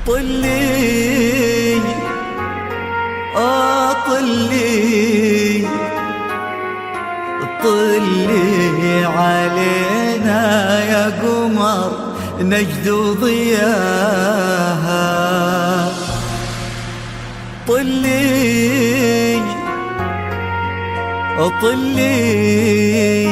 طلي طلي طلي علينا يا قمر نجد ضياها. طلي طلي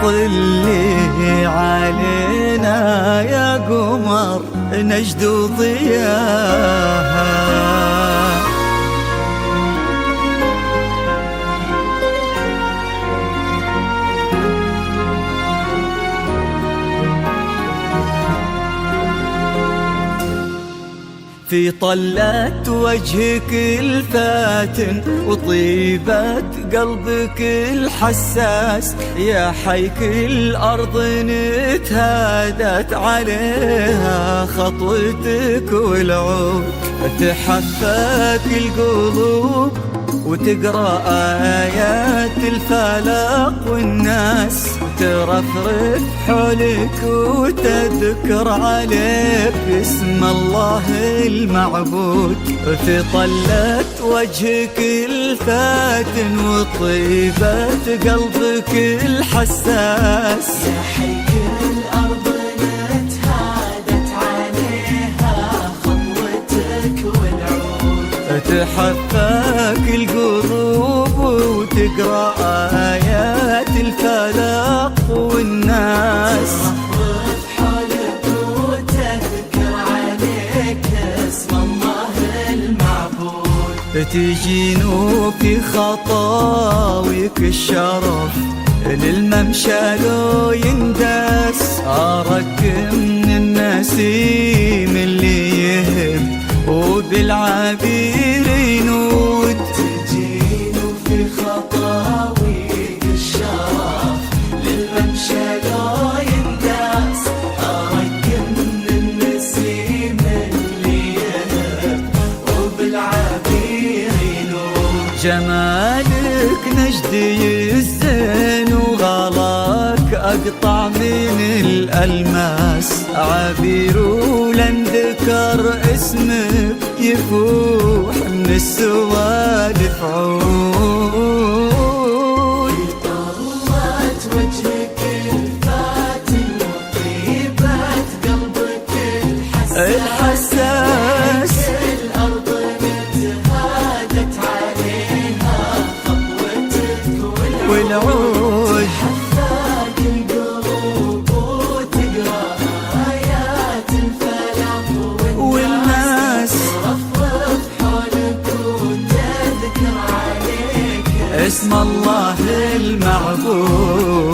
طلي علينا يا قمر نجد ضياها. في طلة وجهك الفاتن وطيبة قلبك الحساس، يا حيك الأرض نتهادت عليها خطوتك والعود، تحفك القلوب وتقرأ آيات الفلق والناس، ترفرف حولك وتذكر عليك اسم الله المعبود. في طلة وجهك الفاتن وطيبة قلبك الحساس، يا حيك الأرض نتهادت عليها خطوتك والعود، تحفك القلوب وتقرأ آيات الفلق والناس، ترفرف حولك وتذكر عليك اسم الله المعبود. تجينوا في خطاويك الشرف للممشى لو يندس، أرق من النسيم اللي يهم وبالعبير ينود. تجينوا في خطاويك الشرف للممشى لو ينداس، أرق من النسيم اللي يهب وبالعبير ينود. جمالك نجدي الزين وغلاك أقطع من الألماس، عبير ولن ذكر اسمك يفوح من السوالف عود. طلت وجهك الفاتن وطيبة قلبك الحساس، الأرض نتهادت عليها خطوتك والعود، تحفك القلوب وتقرأ آيات الفلق والناس، ترفرف حولك وتذكر عليك اسم الله المعبود.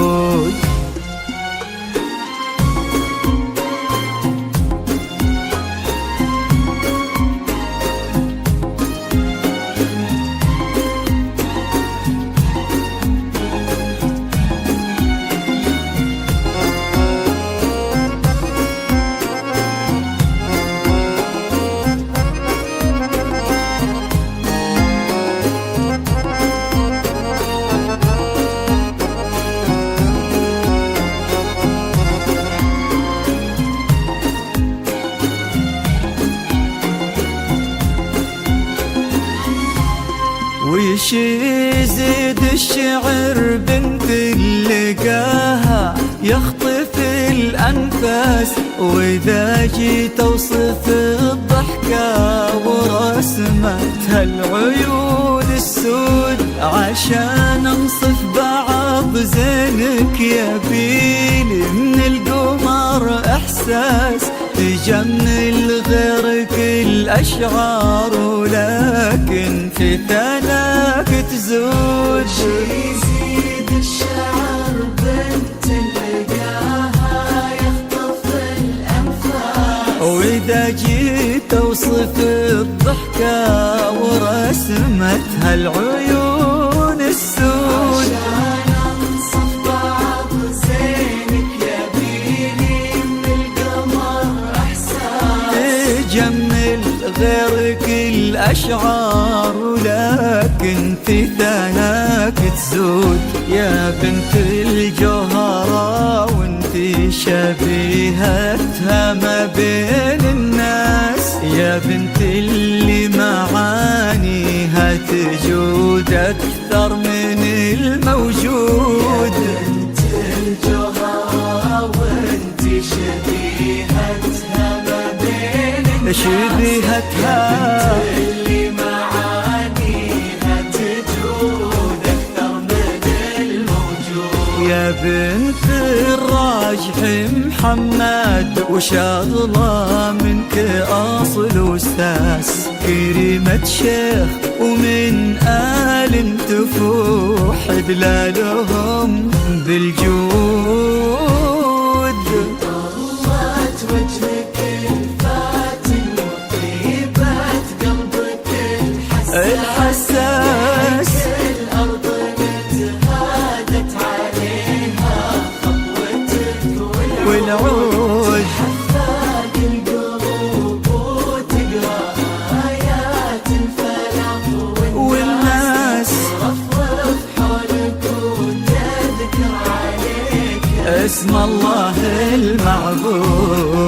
ويش يزيد الشعر بنت اللقاها يخطف الأنفاس، وإذا جيت أوصف الضحكة ورسمتها العيون السود، عشان أنصف بعض زينك يبيلي من القمر إحساس، تجمل غيرك الأشعار ولكن في ثناك تزود. يزيد الشعر بنت لقاها يخطف الأنفاس، وإذا جيت أوصف الضحكة ورسمتها العيون السود، عشان أنصف بعض زينك يبيلي من القمر إحساس، تجمل غيرك الأشعار ولكن في ثناك تزود. يا بنت الجوهرة وانت شبيهتها ما بين الناس، يا بنت اللي معانيها تجود أكثر من الموجود. بنت الجوهرة وانت شبيهتها ما بين الناس، شبيهتها اللي معانيها تجود أكثر من الموجود. يا بنت الراجح محمد وشغلة منك أصل وساس، كريمة شيخ ومن آل تفوح دلالهم بالجود. طلت وجهك الفاتن وطيبة قلبك الحساس، الأرض نتهادت عليها خطوتك والعود. حفاك القلوب وتقرأ آيات الفلاح والناس رفرف حولك وتذكر عليك اسم الله المعبود.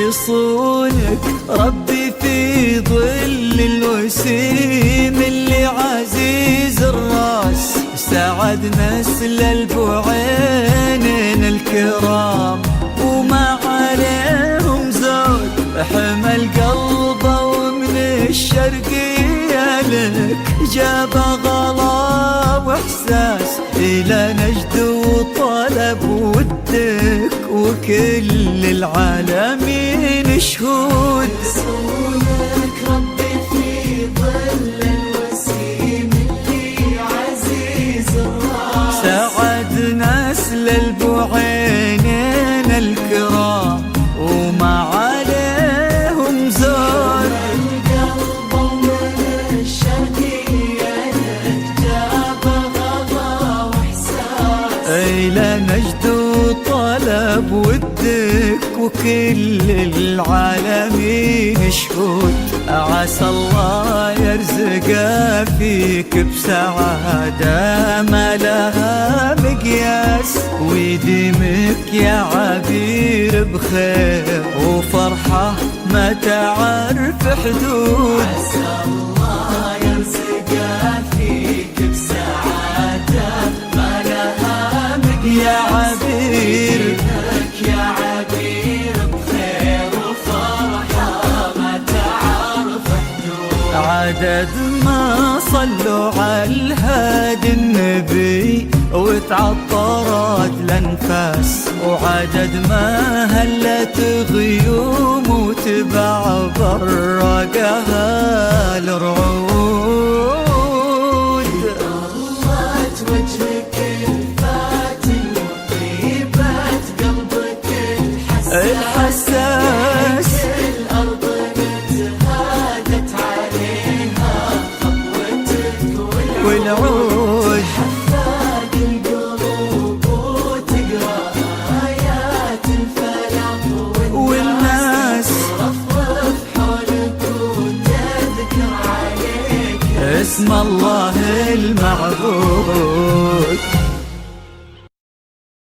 يصونك ربي في ظل الوسيم اللي عزيز الراس، سعد نسل البعينين الكرام وما عليهم زود، حمل قلبه ومن الشرقية لك جاب غلا واحساس، الى نجد وطلب ودك وكل العالمين شهود. يصونك ربي في ظل الوسيم اللي عزيز الراس، سعد نسل البعينين الكرام وما عليهم زود، القلب ومن الشرقية لك جاب غضا واحساس، إلى نجد وطلب ودك وكل العالمين شهود. عسى الله يرزق فيك بسعادة ما لها مقياس، ويديمك يا عبير بخير وفرحة ما تعرف حدود. عسى الله يرزق فيك بسعادة ما لها مقياس، يا عبير يا عبير بخير وفرحة ما تعرف حدود. عدد ما صلوا على الهادي النبي وتعطرت الانفاس، وعدد ما هلت غيوم وتبع برقها الرعود. طلت وجهك الفاتن وطيبة قلبك الحساس، الأرض نتهادت عليها خطوتك والعود. حفاك القلوب وتقرأ آيات الفلاح والناس رفرف حولك وتذكر عليك اسم الله المعبود.